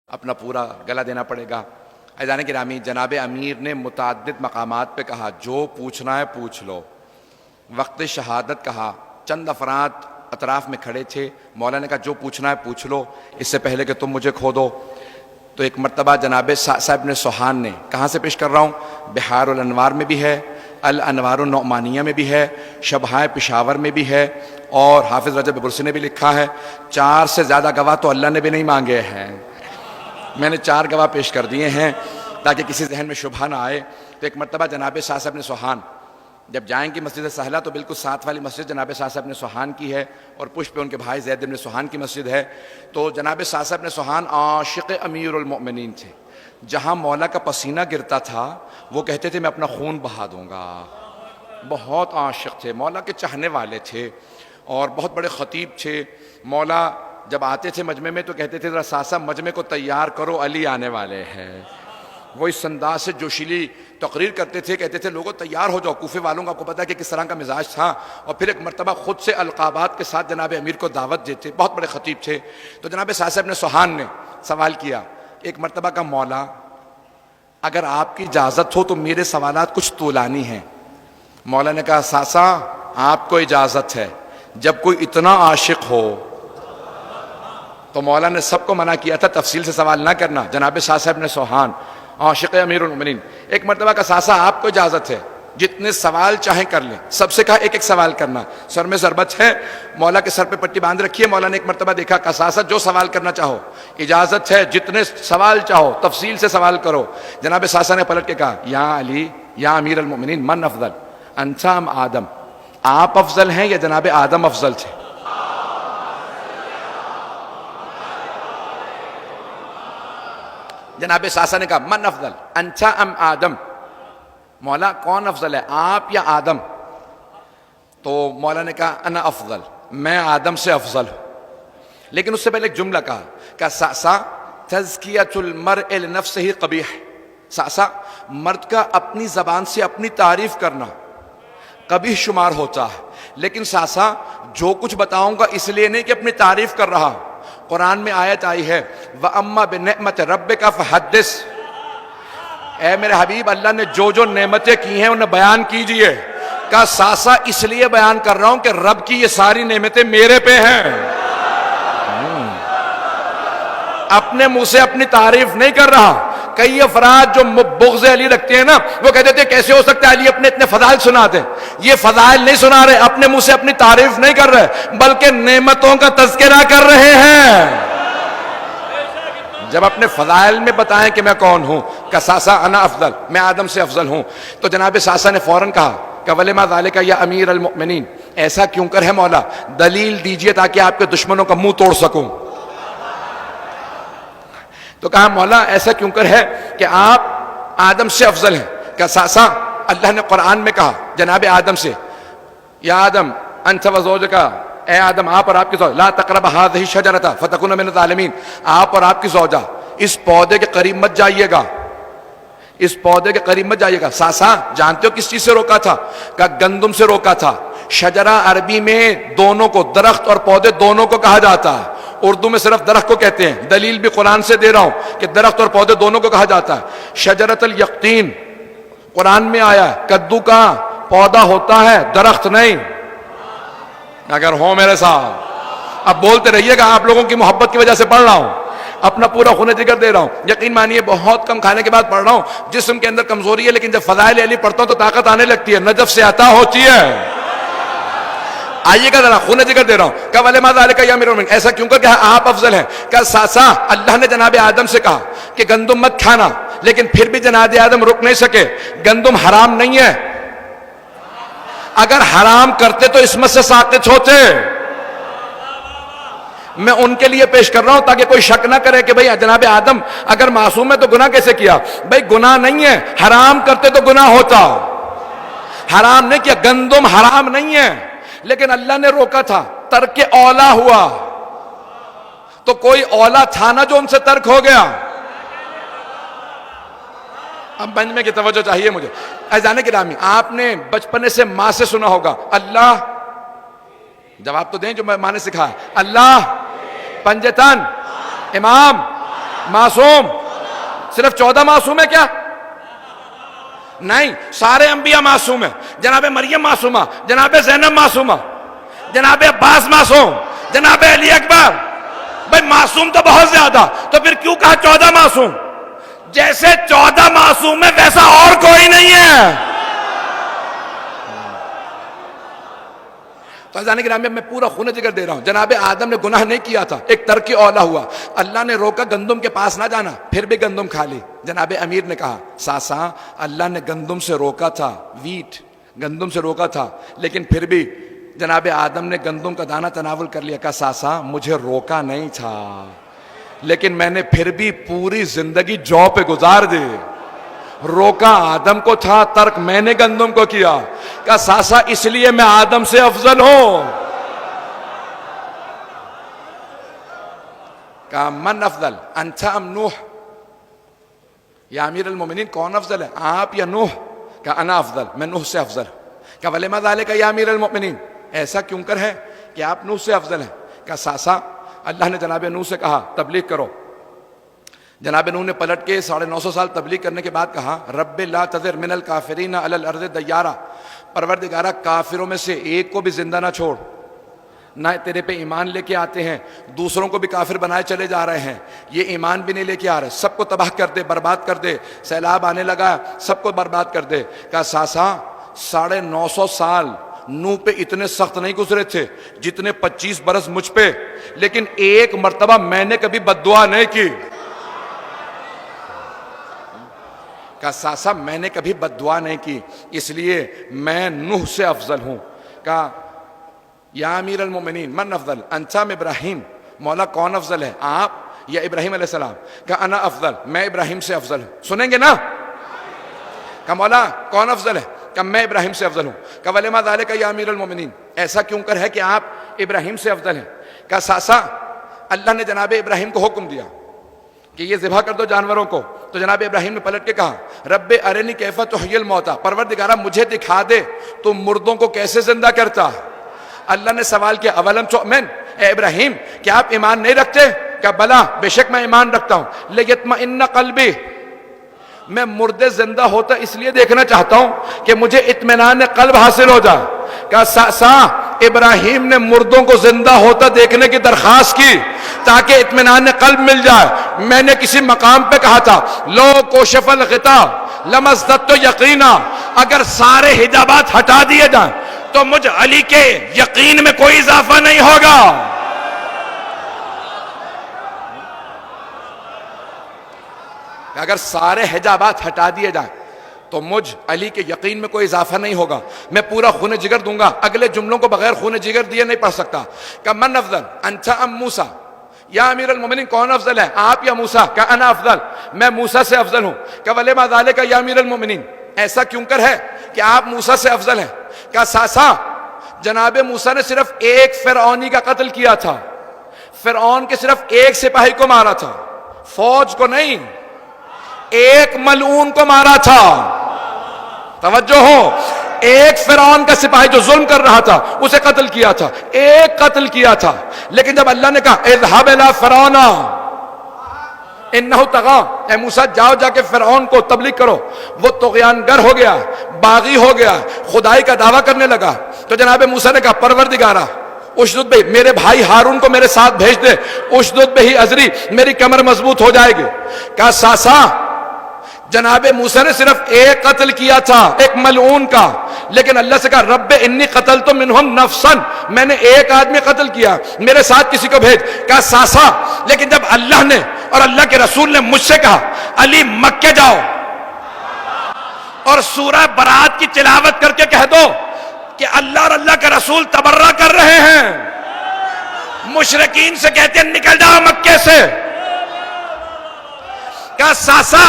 اپنا پورا گلا دینا پڑے گا۔ عزیزان گرامی، جناب امیر نے متعدد مقامات پہ کہا جو پوچھنا ہے پوچھ لو، وقت شہادت کہا، چند افراد اطراف میں کھڑے تھے، مولا نے کہا جو پوچھنا ہے پوچھ لو اس سے پہلے کہ تم مجھے کھو دو۔ تو ایک مرتبہ جناب صاحب نے سوہان نے، کہاں سے پیش کر رہا ہوں، بحار الانوار میں بھی ہے، الانوار النعمانیہ میں بھی ہے، شبہائے پشاور میں بھی ہے، اور حافظ رجب برسی نے بھی لکھا ہے۔ 4 سے زیادہ گواہ تو اللہ نے بھی نہیں مانگے ہیں، میں نے 4 گواہ پیش کر دیے ہیں تاکہ کسی ذہن میں شبہ نہ آئے۔ تو ایک مرتبہ جناب صاحب نے سوہان جب جائیں گے مسجد سہلہ تو بالکل ساتھ والی مسجد جناب صاحب نے سوہان کی ہے، اور پشت پہ ان کے بھائی زید بن سوہان کی مسجد ہے۔ تو جناب صاحب نے سوہان عاشق امیر المؤمنین تھے، جہاں مولا کا پسینہ گرتا تھا وہ کہتے تھے میں اپنا خون بہا دوں گا، بہت عاشق تھے، مولا کے چاہنے والے تھے اور بہت بڑے خطیب تھے۔ مولا جب آتے تھے مجمع میں تو کہتے تھے ذرا ساسا مجمع کو تیار کرو، علی آنے والے ہیں۔ وہ اس انداز سے جوشیلی تقریر کرتے تھے، کہتے تھے لوگوں تیار ہو جاؤ۔ کوفے والوں کا آپ کو پتا ہے کہ کس طرح کا مزاج تھا، اور پھر ایک مرتبہ خود سے القابات کے ساتھ جناب امیر کو دعوت دیتے، بہت بڑے خطیب تھے۔ تو جناب صاحب نے سوہان نے سوال کیا، ایک مرتبہ کا مولا اگر آپ کی اجازت ہو تو میرے سوالات کچھ طولانی ہیں۔ مولا نے کہا ساسا آپ کو اجازت ہے، جب کوئی اتنا عاشق ہو تو مولا نے سب کو منع کیا تھا تفصیل سے سوال نہ کرنا۔ جناب صاحب نے سوہان عاشق امیر المؤمنین، ایک مرتبہ کا ساسا آپ کو اجازت ہے جتنے سوال چاہیں کر لیں، سب سے کہا ایک ایک سوال کرنا، سر میں ضربت ہے، مولا کے سر پہ پٹی باندھ رکھی ہے۔ مولا نے ایک مرتبہ دیکھا کہ ساسا جو سوال کرنا چاہو اجازت ہے، جتنے سوال چاہو تفصیل سے سوال کرو۔ جناب ساسا نے پلٹ کے کہا یا علی یا امیر المؤمنین من افضل انت ام آدم، آپ افضل ہیں یا جناب آدم افضل تھے؟ جناب ساسا نے کہا من افضل انت ام آدم، مولا کون افضل ہے آپ یا آدم؟ تو مولا نے کہا انا افضل، میں آدم سے افضل ہوں۔ لیکن اس سے پہلے ایک جملہ کہا کہ ساسا تزکیۃ المرء لنفسہ قبیح، ساسا مرد کا اپنی زبان سے اپنی تعریف کرنا قبیح شمار ہوتا ہے، لیکن ساسا جو کچھ بتاؤں گا اس لیے نہیں کہ اپنی تعریف کر رہا ہوں۔ قرآن میں آیت آئی ہے وَأَمَّا بِنِعْمَةِ رَبِّكَ فَحَدِّثْ، اے میرے حبیب اللہ نے جو جو نعمتیں کی ہیں انہیں بیان کیجئے۔ کہ ساسا اس لیے بیان کر رہا ہوں کہ رب کی یہ ساری نعمتیں میرے پہ ہیں، اپنے منہ سے اپنی تعریف نہیں کر رہا۔ کئی افراد جو بغض علی رکھتے ہیں نا وہ کہتے تھے کیسے ہو سکتا ہے علی اپنے اتنے فضائل سناتے، یہ فضائل نہیں سنا رہے، اپنے منہ سے اپنی تعریف نہیں کر رہے بلکہ نعمتوں کا تذکرہ کر رہے ہیں۔ جب اپنے فضائل میں بتائیں کہ میں کون ہوں، کہ ساسا انا افضل، میں آدم سے افضل ہوں، تو جناب ساسا نے فوراً کہا کہ وَلِمَا ذَلِكَ یا امیر المؤمنین، ایسا کیوں کر ہے مولا، دلیل دیجئے تاکہ آپ کے دشمنوں کا منہ توڑ سکوں۔ تو کہا مولا ایسا کیوں کر ہے کہ آپ آدم سے افضل ہیں؟ کہ ساسا اللہ نے قرآن میں کہا جناب آدم سے یا آدم انت وزوجک، اے آدم آپ اور آپ کی زوجہ لا تقرب هذه الشجرة فتكون من الظالمین، آپ اور آپ کی زوجہ اس پودے کے قریب مت جائیے گا، اس پودے کے قریب مت جائیے گا۔ ساسا جانتے ہو کس چیز سے روکا تھا؟ کہ گندم سے روکا تھا۔ شجرہ عربی میں دونوں کو، درخت اور پودے دونوں کو کہا جاتا ہے، اردو میں صرف درخت کو کہتے ہیں، دلیل بھی قرآن سے دے رہا ہوں کہ درخت اور پودے دونوں کو کہا جاتا ہے۔ شجرۃ الیقطین قرآن میں آیا ہے، کدو کا پودا ہوتا ہے درخت نہیں۔ اگر ہو میرے ساتھ اب بولتے رہیے گا، آپ لوگوں کی محبت کی وجہ سے پڑھ رہا ہوں، اپنا پورا خون جگر دے رہا ہوں، یقین مانیے بہت کم کھانے کے بعد پڑھ رہا ہوں، جسم کے اندر کمزوری ہے لیکن جب فضائل علی پڑھتا ہوں تو طاقت آنے لگتی ہے، نجف سے عطا ہوتی ہے۔ آئیے گا ذرا، خون جگر دے رہا ہوں کہ وَلِمَا ذَلِكَ يَا أَمِيرَ الْمُؤْمِنِينَ، ایسا کیوں کہ آپ افضل ہیں؟ کہ ساسا اللہ نے جناب آدم سے کہا کہ گندم مت کھانا، لیکن پھر بھی جناب آدم رک نہیں سکے۔ گندم حرام نہیں ہے، اگر حرام کرتے تو اسمت سے ساقط ہوتے۔ میں ان کے لیے پیش کر رہا ہوں تاکہ کوئی شک نہ کرے کہ بھئی جناب آدم اگر معصوم ہے تو گناہ کیسے کیا؟ بھئی گناہ نہیں ہے، حرام کرتے تو گناہ ہوتا، حرام نہیں کیا، گندم حرام نہیں ہے لیکن اللہ نے روکا تھا، ترک اولا ہوا، تو کوئی اولا تھا نا جو ان سے ترک ہو گیا۔ اب بنج میں کی توجہ چاہیے مجھے۔ عزیزان گرامی، آپ نے بچپنے سے ماں سے سنا ہوگا اللہ، جواب تو دیں جو ماں نے سکھایا، اللہ پنجتن امام معصوم صرف 14 معصوم ہے کیا؟ نہیں، سارے انبیاء معصوم ہیں. جناب مریم معصومہ، جناب زینب معصومہ، جناب عباس معصوم، جناب علی اکبر. بھائی معصوم تو بہت زیادہ، تو پھر کیوں کہا 14 معصوم؟ جیسے 14 معصوم ہے ویسا اور کوئی نہیں ہے. تو عزیزان گرامی میں پورا خون جگر دے رہا ہوں. جناب آدم نے گناہ نہیں کیا تھا، ایک ترک اولا ہوا، اللہ نے روکا گندم کے پاس نہ جانا، پھر بھی گندم کھا لی. جناب امیر نے کہا ساسا اللہ نے گندم سے روکا تھا، ویٹ گندم سے روکا تھا، لیکن پھر بھی جناب آدم نے گندم کا دانہ تناول کر لیا. کہا ساسا مجھے روکا نہیں تھا، لیکن میں نے پھر بھی پوری زندگی جو پہ گزار دی. روکا آدم کو تھا، ترک میں نے گندم کو کیا. کہا ساسا اس لیے میں آدم سے افضل ہوں. کہا من افضل انت ام نوح؟ یا امیر المومنین کون افضل ہے، آپ یا نوح؟ کہا انا افضل، میں نوح سے افضل. کہا ولما ذالک یا امیر المومنین، ایسا کیوں کر ہے کہ آپ نوح سے افضل ہیں؟ کہا ساسا اللہ نے جناب نوح سے کہا تبلیغ کرو. جناب نوح نے پلٹ کے 950 سال تبلیغ کرنے کے بعد کہا رب لا تذر من الکافرین علی الارض دیارا، پروردگارہ کافروں میں سے ایک کو بھی زندہ نہ چھوڑ. نہ تیرے پہ ایمان لے کے آتے ہیں، دوسروں کو بھی کافر بنائے چلے جا رہے ہیں، یہ ایمان بھی نہیں لے کے آ رہے، سب کو تباہ کر دے، برباد کر دے. سیلاب آنے لگا، سب کو برباد کر دے. کہا ساسا 950 سال نوح پہ اتنے سخت نہیں گزرے تھے جتنے 25 برس مجھ پہ، لیکن ایک مرتبہ میں نے کبھی بد دعا نہیں کی. کہا ساسا میں نے کبھی بد دعا نہیں کی، اس لیے میں نوح سے افضل ہوں. کہا یا امیر المومنین من افضل انت ام ابراہیم؟ مولا کون افضل ہے، آپ یا ابراہیم علیہ السلام؟ کہا انا افضل، میں ابراہیم سے افضل ہوں. سنیں گے نا؟ کہا مولا کون افضل ہے؟ کہ میں ابراہیم سے افضل ہوں. کہ ولما ذالک یا امیر المومنین، ایسا کیوں کر ہے کہ آپ ابراہیم سے افضل ہیں؟ کہ ساسا اللہ نے جناب ابراہیم کو حکم دیا کہ یہ ذبح کر دو جانوروں کو. تو جناب ابراہیم نے پلٹ کے کہا رب ارنی کیف تحیی الموتى، پروردگارہ مجھے دکھا دے تو مردوں کو کیسے زندہ کرتا. اللہ نے سوال کیا اولم تؤمن، اے ابراہیم کیا آپ ایمان نہیں رکھتے؟ کہ بلا بے شک میں ایمان رکھتا ہوں، لیطمئن قلبی، میں مردے زندہ ہوتا اس لیے دیکھنا چاہتا ہوں کہ مجھے اطمینان قلب حاصل ہو جائے. کہ سا ابراہیم نے مردوں کو زندہ ہوتا دیکھنے کی درخواست کی تاکہ اطمینان قلب مل جائے. میں نے کسی مقام پہ کہا تھا لو کوشف الغطاء لمزددت یقینا، اگر سارے حجابات ہٹا دیے جائیں تو مجھ علی کے یقین میں کوئی اضافہ نہیں ہوگا. اگر سارے حجابات ہٹا دیے جائیں تو مجھ علی کے یقین میں کوئی اضافہ نہیں ہوگا، میں پورا خون جگر دوں گا. اگلے جملوں کو بغیر خون جگر دیے نہیں پڑھ سکتا. کہ من افضل انت ام موسیٰ، یا امیر المومنین کون افضل ہے، آپ یا موسیٰ؟ کہ انا افضل، میں موسیٰ سے افضل ہوں. کہ ولما ذالک یا امیر المومنین، ایسا کیوں کر ہے کہ آپ موسیٰ سے افضل ہیں؟ کہ ساسا جناب موسیٰ نے صرف ایک فرعونی کا قتل کیا تھا، فرعون کے صرف ایک سپاہی کو مارا تھا، فوج کو نہیں، ایک ملعون کو مارا تھا. توجہ ہو، ایک فرعون کا سپاہی جو ظلم کر رہا تھا اسے قتل کیا تھا، ایک قتل کیا تھا. لیکن جب اللہ نے کہا اذهب الى فرعون انه طغى، اے موسیٰ جاؤ جا کے فرعون کو تبلیغ کرو، وہ طغیان گر ہو گیا، باغی ہو گیا، خدائی کا دعویٰ کرنے لگا. تو جناب موسیٰ نے کہا پروردگارہ اشدد بہ، میرے بھائی ہارون کو میرے ساتھ بھیج دے، اشدد بہ ازری، میری کمر مضبوط ہو جائے گی. کہا ساسا جناب موسیٰ نے صرف ایک قتل کیا تھا، ایک ملعون کا، لیکن اللہ سے کہا رب انی قتلت منہم نفسا، میں نے ایک آدمی قتل کیا، میرے ساتھ کسی کو بھیج. کہا ساسا لیکن جب اللہ نے اور اللہ کے رسول نے مجھ سے کہا علی مکے جاؤ اور سورہ برات کی تلاوت کر کے کہہ دو کہ اللہ اور اللہ کے رسول تبرہ کر رہے ہیں، مشرکین سے کہتے ہیں نکل جاؤ مکے سے. کہا ساسا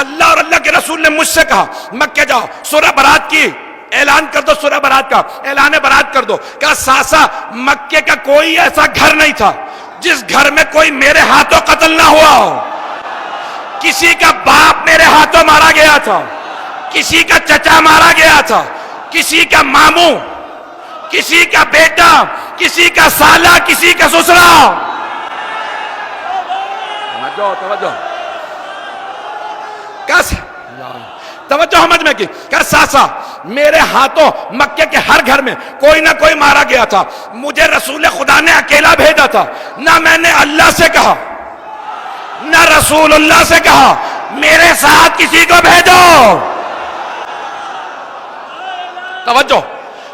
اللہ اور اللہ کے رسول نے مجھ سے کہا مکے جاؤ، سورہ برات کی اعلان کر دو، سورہ برات کا اعلان برات کر دو. کہا ساسا مکے کا کوئی ایسا گھر نہیں تھا جس گھر میں کوئی میرے ہاتھوں قتل نہ ہوا ہو. کسی کا باپ میرے ہاتھوں مارا گیا تھا، کسی کا چچا مارا گیا تھا، کسی کا ماموں، کسی کا بیٹا، کسی کا سالہ، کسی کا سسرا. توجہ کس توجہ سمجھ میں کی کہ ساسا میرے ہاتھوں مکے کے ہر گھر میں کوئی نہ کوئی مارا گیا تھا. مجھے رسول خدا نے اکیلا بھیجا تھا, نہ میں نے اللہ سے کہا نہ رسول اللہ سے کہا میرے ساتھ کسی کو بھیجو. توجہ,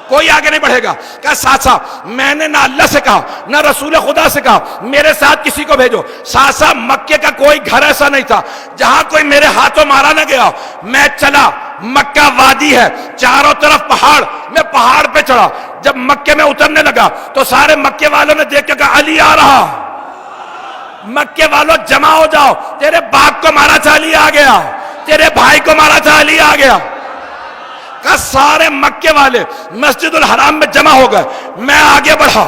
کوئی آگے نہیں بڑھے گا. کہ ساسا میں نے نہ اللہ سے کہا نہ رسول خدا سے کہا میرے ساتھ کسی کو بھیجو. ساسا مکے کا کوئی گھر ایسا نہیں تھا جہاں کوئی میرے ہاتھوں مارا نہ گیا. میں چلا, مکہ وادی ہے, چاروں طرف پہاڑ, میں پہاڑ پہ چڑھا. جب مکے میں اترنے لگا تو سارے مکے والوں نے دیکھ کے کہا علی آ رہا. مکے والوں جمع ہو جاؤ, تیرے باپ کو مارا تھا علی آ گیا, تیرے بھائی کو مارا تھا علی آ گیا. کہ سارے مکے والے مسجد الحرام میں جمع ہو گئے. میں آگے بڑھا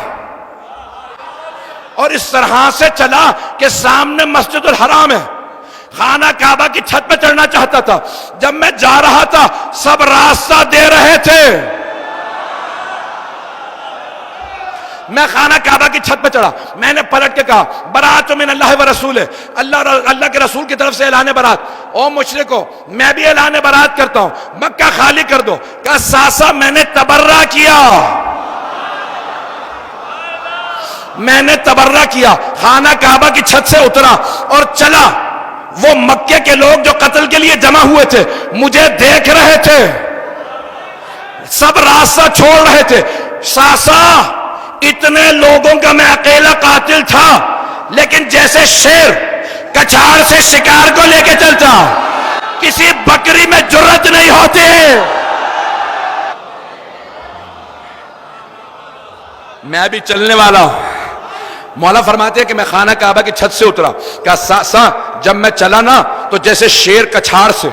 اور اس طرح سے چلا کہ سامنے مسجد الحرام ہے, خانہ کعبہ کی چھت پہ چڑھنا چاہتا تھا. جب میں جا رہا تھا سب راستہ دے رہے تھے. میں خانہ کعبہ کی چھت پہ چڑھا, میں نے پلٹ کے کہا برات من اللہ و رسول, اللہ کے رسول کی طرف سے اعلان برات. او مشرکو, میں بھی اعلان برات کرتا ہوں, مکہ خالی کر دو. کہ ساسا میں نے تبرہ کیا, میں نے تبرہ کیا, خانہ کعبہ کی چھت سے اترا اور چلا. وہ مکے کے لوگ جو قتل کے لیے جمع ہوئے تھے مجھے دیکھ رہے تھے, سب راستہ چھوڑ رہے تھے. ساسا اتنے لوگوں کا میں اکیلا قاتل تھا, لیکن جیسے شیر کچھاڑ سے شکار کو لے کے چلتا, کسی بکری میں جرت نہیں ہوتی. میں بھی چلنے والا ہوں. مولا فرماتے ہیں کہ میں خانہ کعبہ کی چھت سے اترا. کہ ساسا جب میں چلا نا تو جیسے شیر کچھاڑ سے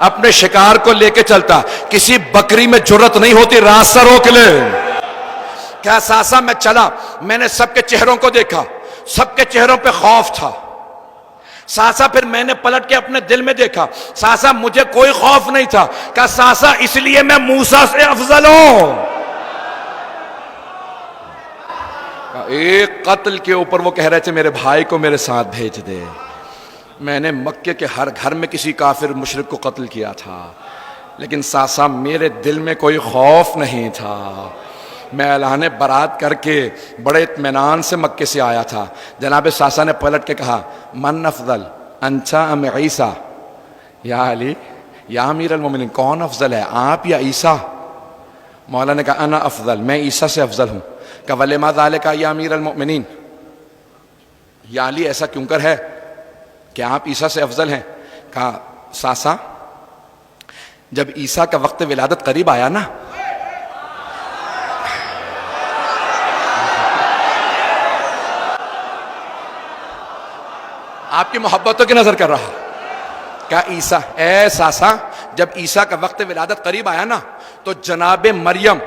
اپنے شکار کو لے کے چلتا, کسی بکری میں جرت نہیں ہوتی راستہ روک لے. کیا ساسا میں چلا, میں نے سب کے چہروں کو دیکھا, سب کے چہروں پہ خوف تھا. ساسا پھر میں نے پلٹ کے اپنے دل میں دیکھا, ساسا مجھے کوئی خوف نہیں تھا. کہ ساسا اس لیے میں موسیٰ سے افضل ہوں. ایک قتل کے اوپر وہ کہہ رہے تھے میرے بھائی کو میرے ساتھ بھیج دے. میں نے مکے کے ہر گھر میں کسی کافر مشرک کو قتل کیا تھا, لیکن ساسا میرے دل میں کوئی خوف نہیں تھا. میں اعلان برات کر کے بڑے اطمینان سے مکے سے آیا تھا. جناب ساسا نے پلٹ کے کہا من افضل انت ام عیسیٰ؟ یا علی, یا امیر المومنین, کون افضل ہے, آپ یا عیسیٰ؟ مولا نے کہا انا افضل, میں عیسیٰ سے افضل ہوں. کہ ولما ذالک یا امیر المؤمنین, یا علی ایسا کیوں کر ہے کہ آپ عیسیٰ سے افضل ہیں؟ کہا ساسا جب عیسیٰ کا وقت ولادت قریب آیا نا, آپ کی محبتوں کی نظر کر رہا. کیا عیسیٰ, اے ساسا جب عیسیٰ کا وقت ولادت قریب آیا نا تو جناب مریم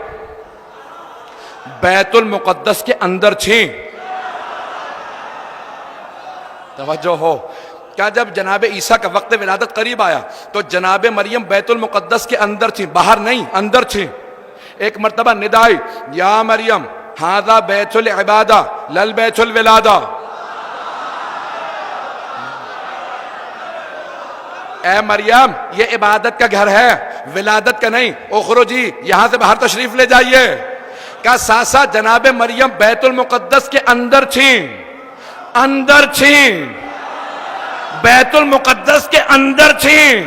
بیت المقدس کے اندر تھیں. توجہ ہو, کیا جب جناب عیسیٰ کا وقت ولادت قریب آیا تو جناب مریم بیت المقدس کے اندر تھیں, باہر نہیں اندر تھیں. ایک مرتبہ ندائی یا مریم ھذا بیت العبادہ لل بیت الولادہ, اے مریم یہ عبادت کا گھر ہے, ولادت کا نہیں. اخرجی, یہاں سے باہر تشریف لے جائیے. کیا ساسا جناب مریم بیت المقدس کے اندر تھیں, اندر تھیں, بیت المقدس کے اندر تھیں.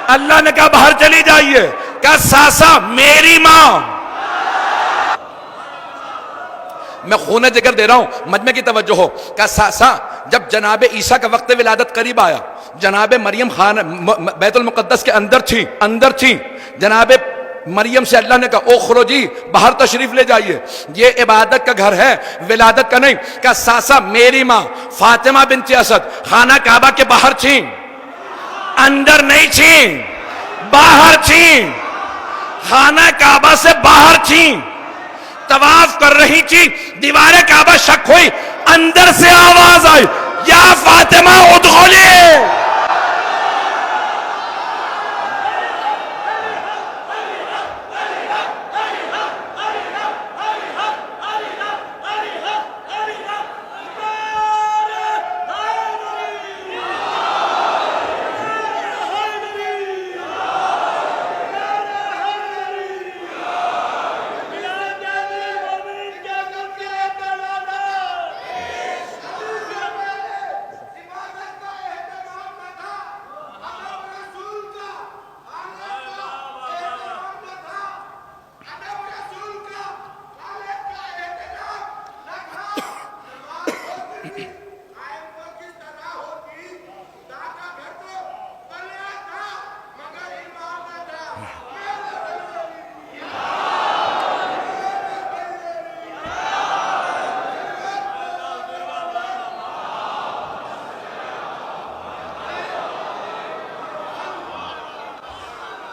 اللہ نے کہا باہر چلی جائیے. کیا ساسا میری ماں, میں خون جگر دے رہا ہوں, مجمع کی توجہ ہو. کیا ساسا جب جناب عیسیٰ کا وقت ولادت قریب آیا, جناب مریم خانہ بیت المقدس کے اندر تھی, اندر تھی. جناب مریم سے اللہ نے کہا اخرجی, باہر تشریف لے جائیے, یہ عبادت کا گھر ہے, ولادت کا نہیں. کہ ساسا میری ماں فاطمہ بنت اسد خانہ کعبہ کے باہر تھیں, اندر نہیں تھیں, باہر تھیں, خانہ کعبہ سے باہر تھیں, طواف کر رہی تھی. دیوار کعبہ شک ہوئی, اندر سے آواز آئی یا فاطمہ ادخلی.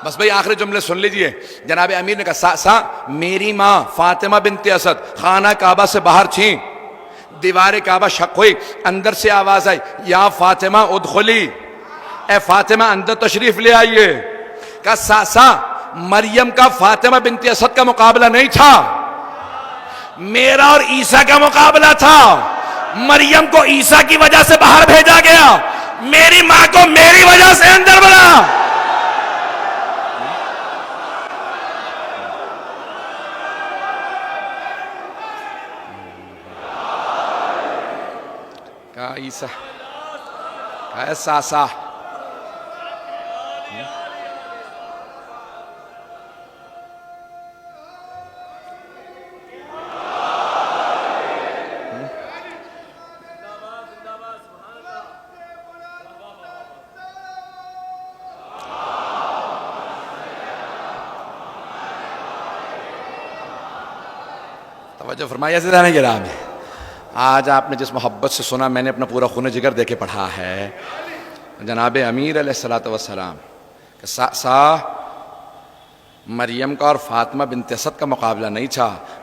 بس بھئی آخری جملے سن لیجئے. جناب امیر نے کہا سا میری ماں فاطمہ بنت اسد خانہ کعبہ سے باہر تھیں. دیوار کعبہ شق ہوئی, اندر سے آواز آئی یا فاطمہ ادخلی, اے فاطمہ اندر تشریف لے آئیے. کہا سا مریم کا فاطمہ بنت اسد کا مقابلہ نہیں تھا, میرا اور عیسیٰ کا مقابلہ تھا. مریم کو عیسیٰ کی وجہ سے باہر بھیجا گیا, میری ماں کو میری وجہ سے اندر بلا. کہا عیسیٰ, کہا ساسا, توجہ فرمایا سے جانے گرام ہے. آج آپ نے جس محبت سے سنا, میں نے اپنا پورا خون جگر دے کے پڑھا ہے. جناب امیر علیہ الصلوۃ والسلام کہ سا مریم کا اور فاطمہ بنت اسد کا مقابلہ نہیں تھا,